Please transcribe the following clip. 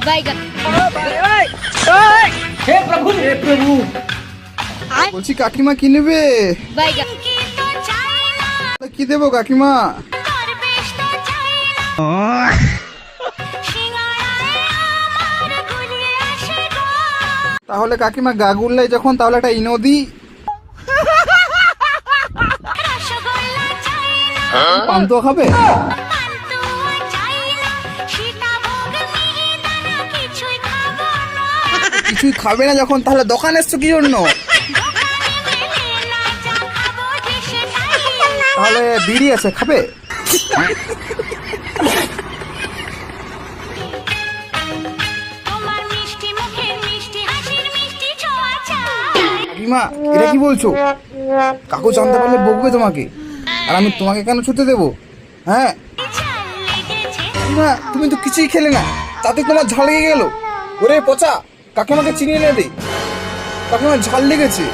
बैगन হে প্রভু হে প্রভু। বলছি কাকিমা কি নেবে? बैगन কি দেবো কাকিমা? তাহলে কাকিমা গাগুল্লাই যখন তাহলে একটা ইনোদি পান্তুয়া খাবে? কিছুই খাবে না যখন তাহলে দোকানে এসছো কি জন্য? তাহলে বিড়ি আছে খাবে? কাকিমা এটা কি বলছো? কাকু জানতে পারলে বকবে তোমাকে। আর আমি তোমাকে কেন ছুতে দেবো? হ্যাঁ কাকিমা তুমি তো কিছুই খেলে না, তাতে তোমার ঝাল লেগে গেল। ওরে পচা, কাকিমাকে চিনিয়ে এনে দে, কাকিমার ঝাল লেগেছে।